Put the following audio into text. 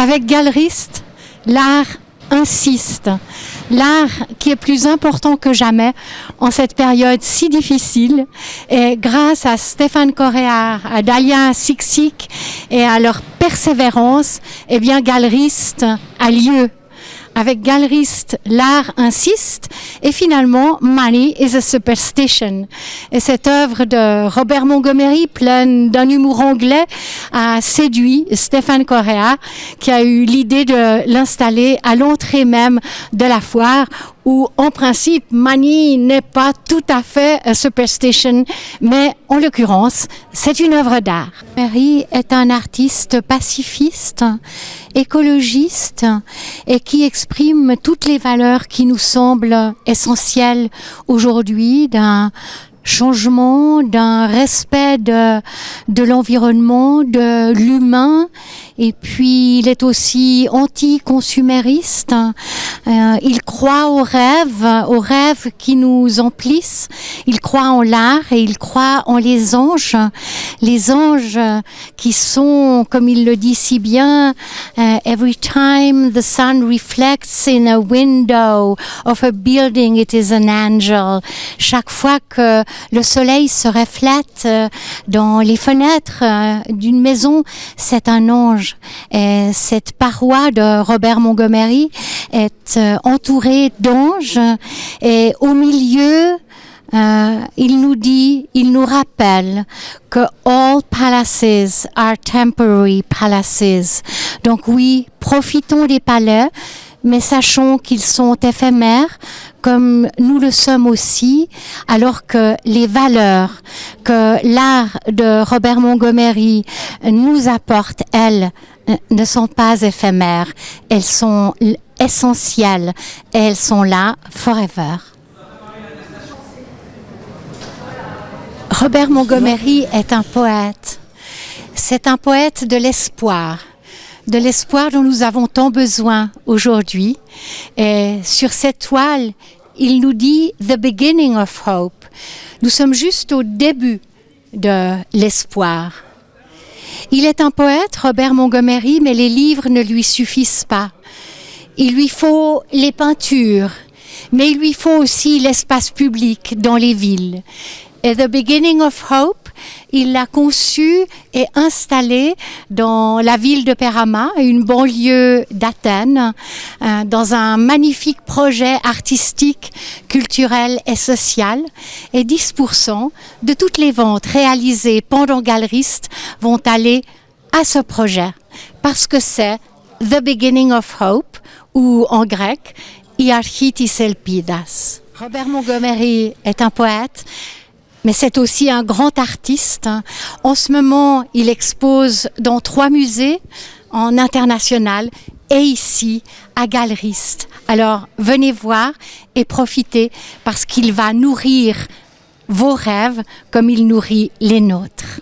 Avec Galeriste, l'art insiste. L'art qui est plus important que jamais en cette période si difficile. Et grâce à Stéphane Corréard, à Dalia Siksik et à leur persévérance, eh bien, Galeriste a lieu. Avec Galeriste, l'art insiste et finalement, Money is a Superstition. Et cette œuvre de Robert Montgomery, pleine d'un humour anglais, a séduit Stéphane Corréa, qui a eu l'idée de l'installer à l'entrée même de la foire, où en principe, Money n'est pas tout à fait a superstition, mais en l'occurrence, c'est une œuvre d'art. Montgomery est un artiste pacifiste, écologiste et qui exprime toutes les valeurs qui nous semblent essentielles aujourd'hui, d'un changement, d'un respect de l'environnement, de l'humain. Et puis, il est aussi anti-consumériste. Il croit aux rêves qui nous emplissent. Il croit en l'art et il croit en les anges qui sont, comme il le dit si bien, every time the sun reflects in a window of a building, it is an angel. Chaque fois que le soleil se reflète dans les fenêtres d'une maison, c'est un ange. Et cette paroi de Robert Montgomery est entourée d'anges et au milieu, il nous rappelle que all palaces are temporary palaces. Donc oui, profitons des palais, mais sachons qu'ils sont éphémères, comme nous le sommes aussi, alors que les valeurs que l'art de Robert Montgomery nous apporte, elles, ne sont pas éphémères. Elles sont essentielles et elles sont là forever. Robert Montgomery est un poète. C'est un poète de l'espoir dont nous avons tant besoin aujourd'hui. Et sur cette toile, il nous dit « The beginning of hope ». Nous sommes juste au début de l'espoir. Il est un poète, Robert Montgomery, mais les livres ne lui suffisent pas. Il lui faut les peintures, mais il lui faut aussi l'espace public dans les villes. Et The Beginning of Hope, il l'a conçu et installé dans la ville de Perama, une banlieue d'Athènes, dans un magnifique projet artistique, culturel et social. Et 10% de toutes les ventes réalisées pendant Galeriste vont aller à ce projet, parce que c'est The Beginning of Hope, ou en grec, I Architis Elpidas. Robert Montgomery est un poète, mais c'est aussi un grand artiste. En ce moment, il expose dans 3 musées en international et ici à Galeriste. Alors, venez voir et profitez parce qu'il va nourrir vos rêves comme il nourrit les nôtres.